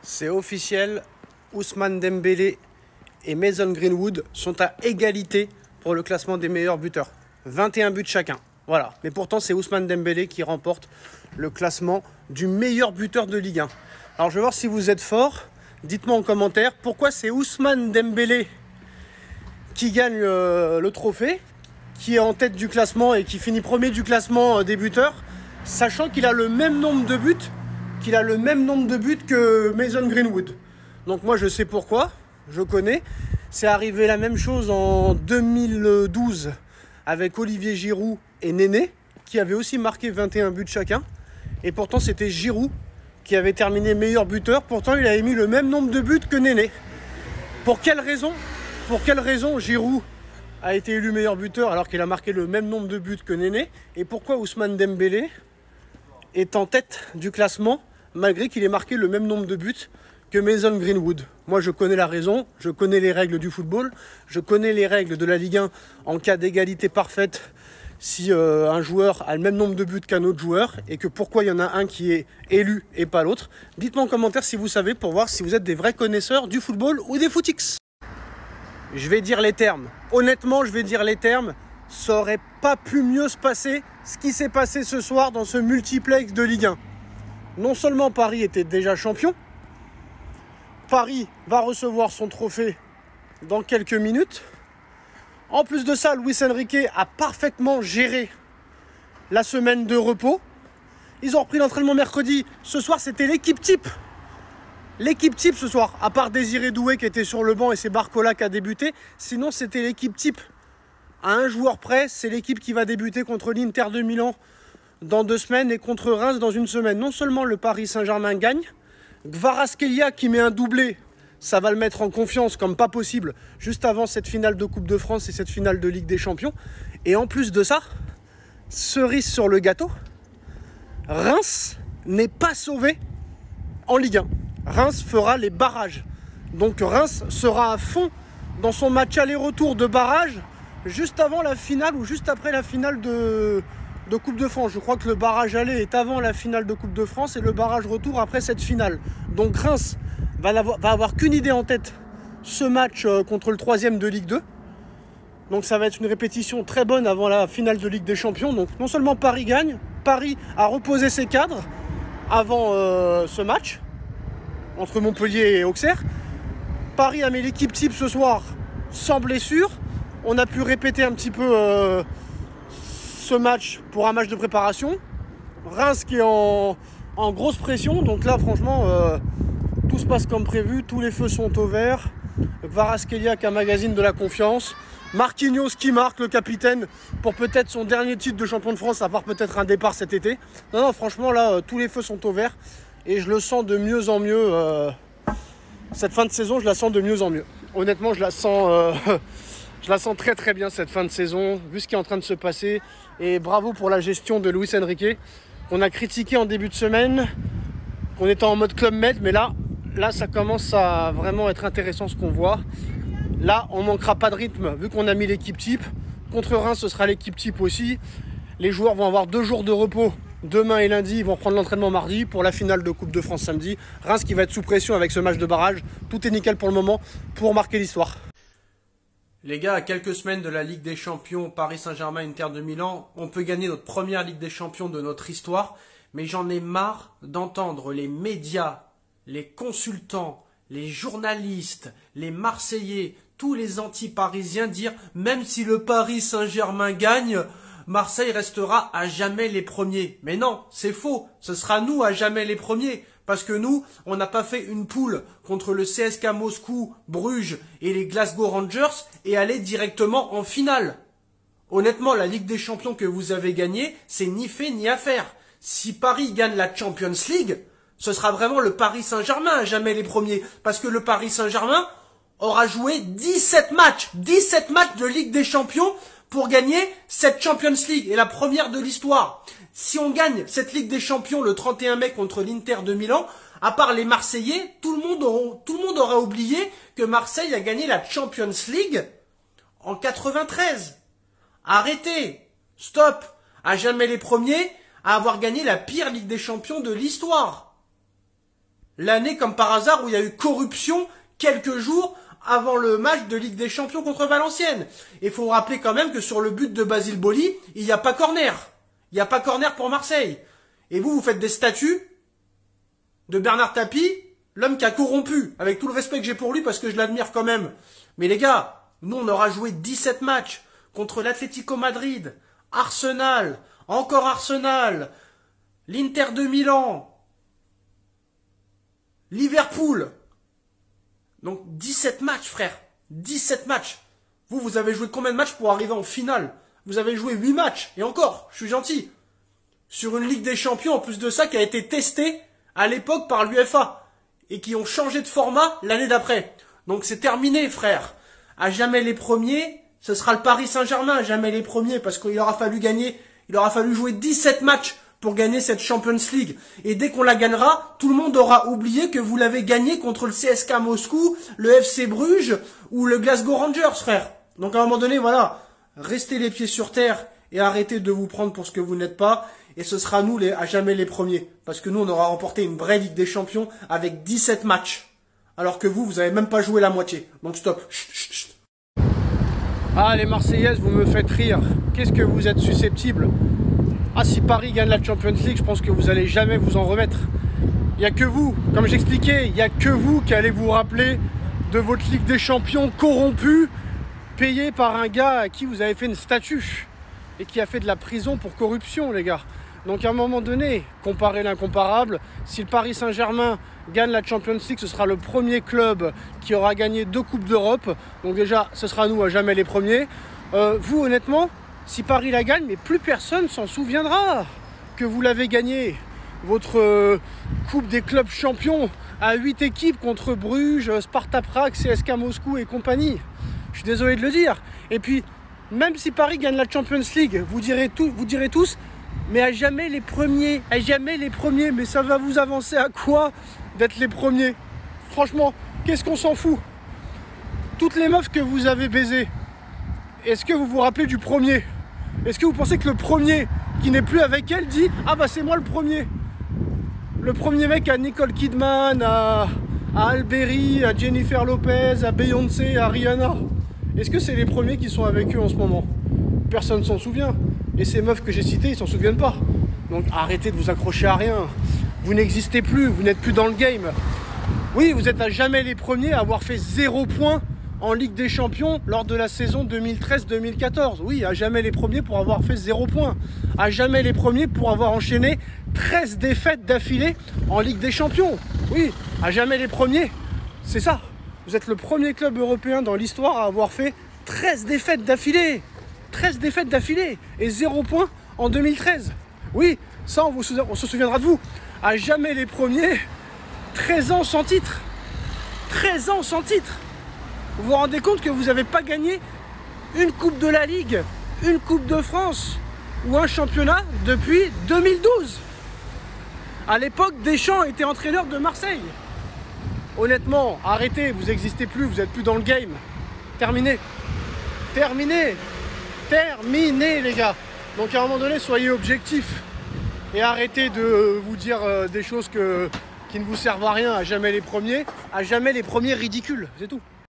C'est officiel, Ousmane Dembélé et Mason Greenwood sont à égalité pour le classement des meilleurs buteurs. 21 buts chacun. Voilà. Mais pourtant, c'est Ousmane Dembélé qui remporte le classement du meilleur buteur de Ligue 1. Alors, je vais voir si vous êtes fort. Dites-moi en commentaire pourquoi c'est Ousmane Dembélé qui gagne le trophée, qui est en tête du classement et qui finit premier du classement des buteurs, sachant qu'il a le même nombre de buts que Mason Greenwood. Donc moi je sais pourquoi, je connais. C'est arrivé la même chose en 2012 avec Olivier Giroud et Néné, qui avaient aussi marqué 21 buts chacun. Et pourtant c'était Giroud qui avait terminé meilleur buteur. Pourtant il avait mis le même nombre de buts que Néné. Pour quelle raison Giroud a été élu meilleur buteur alors qu'il a marqué le même nombre de buts que Néné? Et pourquoi Ousmane Dembélé est en tête du classement malgré qu'il ait marqué le même nombre de buts que Mason Greenwood? Moi je connais la raison, je connais les règles du football, je connais les règles de la Ligue 1 en cas d'égalité parfaite. Si un joueur a le même nombre de buts qu'un autre joueur et que pourquoi il y en a un qui est élu et pas l'autre. Dites-moi en commentaire si vous savez pour voir si vous êtes des vrais connaisseurs du football ou des footix. Je vais dire les termes. Honnêtement, je vais dire les termes. Ça aurait pas pu mieux se passer ce qui s'est passé ce soir dans ce multiplex de Ligue 1. Non seulement Paris était déjà champion, Paris va recevoir son trophée dans quelques minutes. En plus de ça, Luis Enrique a parfaitement géré la semaine de repos. Ils ont repris l'entraînement mercredi. Ce soir, c'était l'équipe type. L'équipe type ce soir, à part Désiré Doué qui était sur le banc et c'est Barcola qui a débuté. Sinon, c'était l'équipe type. À un joueur près, c'est l'équipe qui va débuter contre l'Inter de Milan dans 2 semaines et contre Reims dans 1 semaine. Non seulement le Paris Saint-Germain gagne, Kvaratskhelia qui met un doublé, ça va le mettre en confiance comme pas possible juste avant cette finale de Coupe de France et cette finale de Ligue des Champions. Et en plus de ça, cerise sur le gâteau, Reims n'est pas sauvé en Ligue 1. Reims fera les barrages. Donc Reims sera à fond dans son match aller-retour de barrage juste avant la finale ou juste après la finale de Coupe de France. Je crois que le barrage aller est avant la finale de Coupe de France et le barrage retour après cette finale. Donc Reims va avoir qu'une idée en tête, ce match contre le 3e de Ligue 2. Donc ça va être une répétition très bonne avant la finale de Ligue des Champions. Donc non seulement Paris gagne, Paris a reposé ses cadres avant ce match entre Montpellier et Auxerre. Paris a mis l'équipe type ce soir sans blessure. On a pu répéter un petit peu ce match pour un match de préparation. Reims qui est en grosse pression. Donc là, franchement, tout se passe comme prévu. Tous les feux sont au vert. Kvaratskhelia qui a magazine de la confiance. Marquinhos qui marque, le capitaine, pour peut-être son dernier titre de champion de France, à part peut-être un départ cet été. Non, franchement, là, tous les feux sont au vert. Et je le sens de mieux en mieux. Cette fin de saison, je la sens de mieux en mieux. Honnêtement, je la sens très très bien cette fin de saison, vu ce qui est en train de se passer. Et bravo pour la gestion de Luis Enrique, qu'on a critiqué en début de semaine, qu'on était en mode Club Med, mais là ça commence à vraiment être intéressant ce qu'on voit. Là, on manquera pas de rythme, vu qu'on a mis l'équipe type. Contre Reims, ce sera l'équipe type aussi. Les joueurs vont avoir 2 jours de repos. Demain et lundi, ils vont prendre l'entraînement mardi pour la finale de Coupe de France samedi. Reims qui va être sous pression avec ce match de barrage. Tout est nickel pour le moment pour marquer l'histoire. Les gars, à quelques semaines de la Ligue des Champions, Paris Saint-Germain, Inter de Milan, on peut gagner notre première Ligue des Champions de notre histoire. Mais j'en ai marre d'entendre les médias, les consultants, les journalistes, les Marseillais, tous les anti-parisiens dire « Même si le Paris Saint-Germain gagne, Marseille restera à jamais les premiers. » Mais non, c'est faux. Ce sera nous à jamais les premiers. Parce que nous, on n'a pas fait une poule contre le CSKA Moscou, Bruges et les Glasgow Rangers et aller directement en finale. Honnêtement, la Ligue des Champions que vous avez gagnée, c'est ni fait ni à faire. Si Paris gagne la Champions League, ce sera vraiment le Paris Saint-Germain à jamais les premiers. Parce que le Paris Saint-Germain aura joué 17 matchs de Ligue des Champions pour gagner cette Champions League et la première de l'histoire. Si on gagne cette Ligue des Champions le 31 mai contre l'Inter de Milan, à part les Marseillais, tout le monde aura oublié que Marseille a gagné la Champions League en 93. Arrêtez, stop, à jamais les premiers à avoir gagné la pire Ligue des Champions de l'histoire. L'année, comme par hasard, où il y a eu corruption quelques jours avant le match de Ligue des Champions contre Valenciennes. Et il faut rappeler quand même que sur le but de Basile Boli, il n'y a pas corner. Il n'y a pas corner pour Marseille. Et vous faites des statues de Bernard Tapie, l'homme qui a corrompu, avec tout le respect que j'ai pour lui parce que je l'admire quand même. Mais les gars, nous on aura joué 17 matchs contre l'Atlético Madrid, Arsenal, encore Arsenal, l'Inter de Milan, Liverpool. Donc 17 matchs, frère. 17 matchs. Vous avez joué combien de matchs pour arriver en finale? Vous avez joué 8 matchs. Et encore, je suis gentil. Sur une Ligue des Champions, en plus de ça, qui a été testée à l'époque par l'UEFA. Et qui ont changé de format l'année d'après. Donc c'est terminé, frère. À jamais les premiers, ce sera le Paris Saint-Germain. À jamais les premiers, parce qu'il aura fallu gagner, il aura fallu jouer 17 matchs pour gagner cette Champions League. Et dès qu'on la gagnera, tout le monde aura oublié que vous l'avez gagné contre le CSKA Moscou, le FC Bruges ou le Glasgow Rangers, frère. Donc à un moment donné, voilà, restez les pieds sur terre et arrêtez de vous prendre pour ce que vous n'êtes pas. Et ce sera nous à jamais les premiers. Parce que nous, on aura remporté une vraie Ligue des Champions avec 17 matchs. Alors que vous avez même pas joué la moitié. Donc stop. Chut, chut, chut. Ah, les Marseillaises, vous me faites rire. Qu'est-ce que vous êtes susceptibles? Ah, si Paris gagne la Champions League, je pense que vous allez jamais vous en remettre. Il n'y a que vous, comme j'expliquais, il n'y a que vous qui allez vous rappeler de votre Ligue des Champions corrompue, payée par un gars à qui vous avez fait une statue et qui a fait de la prison pour corruption, les gars. Donc à un moment donné, comparez l'incomparable. Si le Paris Saint-Germain gagne la Champions League, ce sera le premier club qui aura gagné 2 Coupes d'Europe. Donc déjà, ce sera nous à jamais les premiers. Vous, honnêtement, si Paris la gagne, mais plus personne s'en souviendra que vous l'avez gagné. Votre Coupe des clubs champions à 8 équipes contre Bruges, Sparta Prague, CSKA Moscou et compagnie. Je suis désolé de le dire. Et puis, même si Paris gagne la Champions League, vous direz tous, mais à jamais les premiers, mais ça va vous avancer à quoi d'être les premiers? Franchement, qu'est-ce qu'on s'en fout? Toutes les meufs que vous avez baisées, est-ce que vous vous rappelez du premier? Est-ce que vous pensez que le premier qui n'est plus avec elle dit « Ah bah c'est moi le premier ». Le premier mec à Nicole Kidman, à Alberi, à Jennifer Lopez, à Beyoncé, à Rihanna. Est-ce que c'est les premiers qui sont avec eux en ce moment? Personne ne s'en souvient. Et ces meufs que j'ai citées, ils s'en souviennent pas. Donc arrêtez de vous accrocher à rien. Vous n'existez plus, vous n'êtes plus dans le game. Oui, vous êtes à jamais les premiers à avoir fait 0 points en Ligue des Champions lors de la saison 2013-2014. Oui, à jamais les premiers pour avoir fait 0 points. À jamais les premiers pour avoir enchaîné 13 défaites d'affilée en Ligue des Champions. Oui, à jamais les premiers. C'est ça. Vous êtes le premier club européen dans l'histoire à avoir fait 13 défaites d'affilée. 13 défaites d'affilée et 0 points en 2013. Oui, ça on se souviendra de vous. À jamais les premiers, 13 ans sans titre. 13 ans sans titre. Vous vous rendez compte que vous n'avez pas gagné une Coupe de la Ligue, une Coupe de France ou un championnat depuis 2012. À l'époque, Deschamps était entraîneur de Marseille. Honnêtement, arrêtez, vous n'existez plus, vous n'êtes plus dans le game. Terminé. Terminé. Terminé, les gars. Donc à un moment donné, soyez objectifs. Et arrêtez de vous dire des choses qui ne vous servent à rien, à jamais les premiers ridicules, c'est tout.